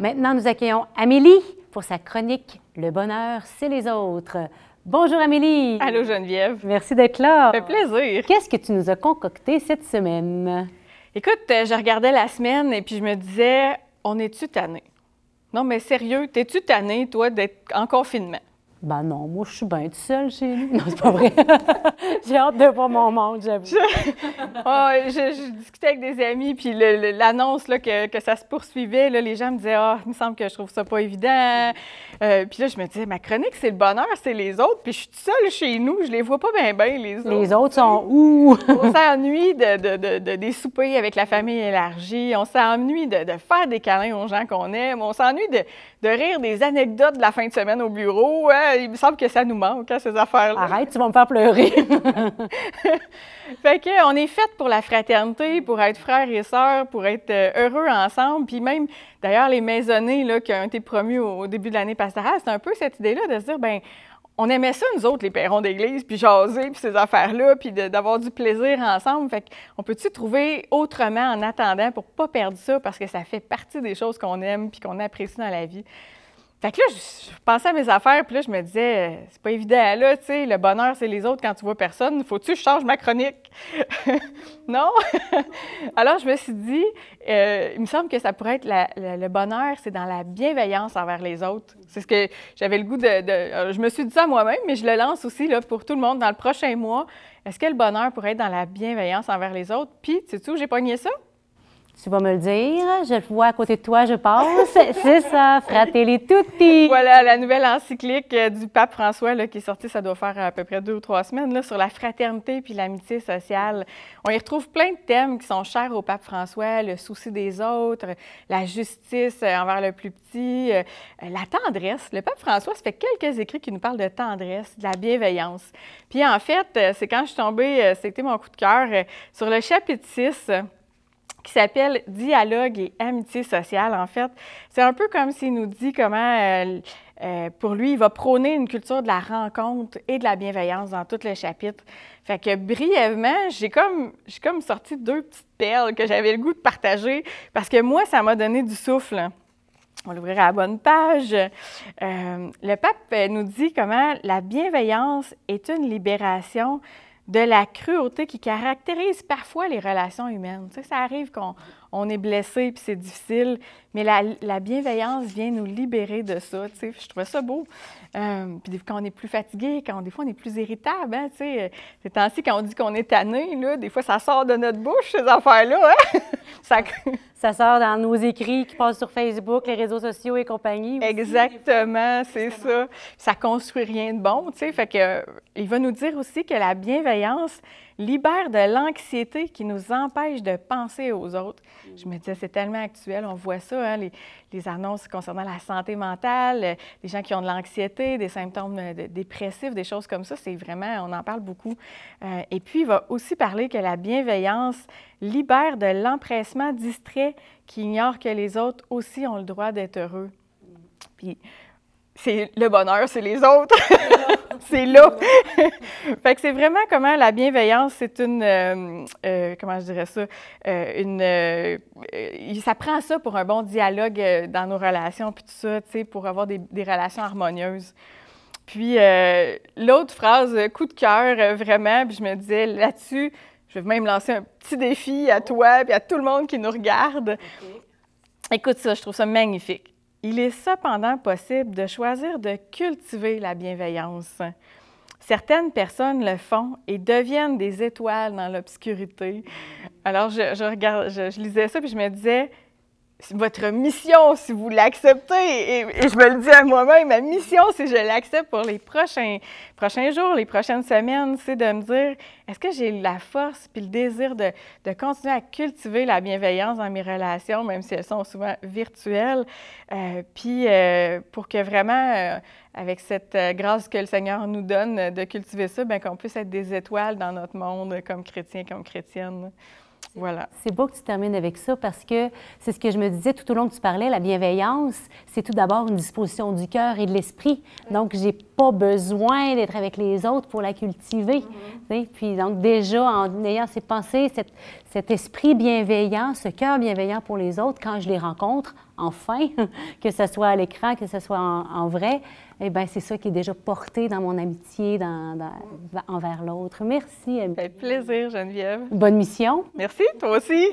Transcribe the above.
Maintenant, nous accueillons Amélie pour sa chronique « Le bonheur, c'est les autres ». Bonjour Amélie! Allô Geneviève! Merci d'être là! Ça fait plaisir! Qu'est-ce que tu nous as concocté cette semaine? Écoute, je regardais la semaine et puis je me disais, on est-tu tanné? Non, mais sérieux, t'es-tu tanné, toi, d'être en confinement? Ben non, moi, je suis bien toute seule chez nous. Non, c'est pas vrai. J'ai hâte de voir mon monde, j'avoue. Je discutais avec des amis, puis l'annonce que ça se poursuivait, là, les gens me disaient « Ah, il me semble que je trouve ça pas évident. » Puis là, je me disais « Ma chronique, c'est le bonheur, c'est les autres. » Puis je suis toute seule chez nous, je les vois pas bien, les autres. Les autres sont où? On s'ennuie des soupers avec la famille élargie. On s'ennuie de faire des câlins aux gens qu'on aime. On s'ennuie de rire des anecdotes de la fin de semaine au bureau. Hein? Il me semble que ça nous manque, hein, ces affaires-là. Arrête, tu vas me faire pleurer. Fait qu'on est fait pour la fraternité, pour être frères et sœurs, pour être heureux ensemble. Puis même, d'ailleurs, les maisonnées là, qui ont été promues au début de l'année pastorale, c'est un peu cette idée-là de se dire, bien, on aimait ça, nous autres, les perrons d'église, puis jaser, puis ces affaires-là, puis d'avoir du plaisir ensemble. Fait qu'on peut-tu trouver autrement en attendant pour pas perdre ça, parce que ça fait partie des choses qu'on aime puis qu'on apprécie dans la vie. Fait que là, je pensais à mes affaires, puis là, je me disais, c'est pas évident, là, tu sais, le bonheur, c'est les autres quand tu vois personne. Faut-tu que je change ma chronique? Non? Alors, je me suis dit, il me semble que ça pourrait être le bonheur, c'est dans la bienveillance envers les autres. C'est ce que j'avais le goût je me suis dit ça moi-même, mais je le lance aussi, là, pour tout le monde dans le prochain mois. Est-ce que le bonheur pourrait être dans la bienveillance envers les autres? Puis, sais-tu où j'ai pogné ça? Tu vas me le dire, je le vois à côté de toi, je passe. C'est ça, Fratelli Tutti! Voilà, la nouvelle encyclique du pape François là, qui est sortie, ça doit faire à peu près 2 ou 3 semaines, là, sur la fraternité puis l'amitié sociale. On y retrouve plein de thèmes qui sont chers au pape François, le souci des autres, la justice envers le plus petit, la tendresse. Le pape François, ça fait quelques écrits qui nous parlent de tendresse, de la bienveillance. Puis en fait, c'est quand je suis tombée, c'était mon coup de cœur, sur le chapitre 6, qui s'appelle « Dialogue et amitié sociale ». En fait, c'est un peu comme s'il nous dit comment, pour lui, il va prôner une culture de la rencontre et de la bienveillance dans tout le chapitre. Fait que brièvement, j'ai comme sorti 2 petites perles que j'avais le goût de partager parce que moi, ça m'a donné du souffle. On l'ouvrira à la bonne page. Le pape nous dit comment la bienveillance est une libération de la cruauté qui caractérise parfois les relations humaines. Tu sais, ça arrive qu'on est blessé puis c'est difficile, mais la bienveillance vient nous libérer de ça. Tu sais, je trouvais ça beau. Puis quand on est plus fatigué, des fois on est plus irritable, hein, tu sais, ces temps-ci, quand on dit qu'on est tanné, là, des fois ça sort de notre bouche, ces affaires-là. Hein? Ça sort dans nos écrits qui passent sur Facebook, les réseaux sociaux et compagnie. Aussi. Exactement, c'est ça. Ça construit rien de bon, tu sais. Fait que, il va nous dire aussi que la bienveillance libère de l'anxiété qui nous empêche de penser aux autres. Je me disais, c'est tellement actuel, on voit ça, hein, les annonces concernant la santé mentale, les gens qui ont de l'anxiété, des symptômes dépressifs, des choses comme ça, c'est vraiment, on en parle beaucoup. Et puis, il va aussi parler que la bienveillance libère de l'empressement distrait qui ignore que les autres aussi ont le droit d'être heureux. Puis, c'est le bonheur, c'est les autres. C'est là. Fait que c'est vraiment comment la bienveillance, c'est une, comment je dirais ça, ça prend ça pour un bon dialogue dans nos relations, puis tout ça, tu sais, pour avoir des relations harmonieuses. Puis l'autre phrase, coup de cœur, vraiment, puis je me disais là-dessus, je vais même lancer un petit défi à toi et à tout le monde qui nous regarde. Okay. Écoute ça, je trouve ça magnifique. Il est cependant possible de choisir de cultiver la bienveillance. Certaines personnes le font et deviennent des étoiles dans l'obscurité. Alors, je lisais ça puis je me disais, c'est votre mission si vous l'acceptez. Et je me le dis à moi-même, ma mission, si je l'accepte pour les prochains jours, les prochaines semaines, c'est de me dire, est-ce que j'ai la force puis le désir de continuer à cultiver la bienveillance dans mes relations, même si elles sont souvent virtuelles, puis pour que vraiment, avec cette grâce que le Seigneur nous donne de cultiver ça, bien qu'on puisse être des étoiles dans notre monde comme chrétiens, comme chrétiennes. Voilà. C'est beau que tu termines avec ça parce que c'est ce que je me disais tout au long que tu parlais, la bienveillance, c'est tout d'abord une disposition du cœur et de l'esprit. Donc, j'ai pas besoin d'être avec les autres pour la cultiver. Puis donc, déjà, en ayant ces pensées, cet esprit bienveillant, ce cœur bienveillant pour les autres, quand je les rencontre enfin, que ce soit à l'écran, que ce soit en vrai, eh bien, c'est ça qui est déjà porté dans mon amitié envers l'autre. Merci, Amélie. Ça fait plaisir, Geneviève. Bonne mission. Merci, toi aussi.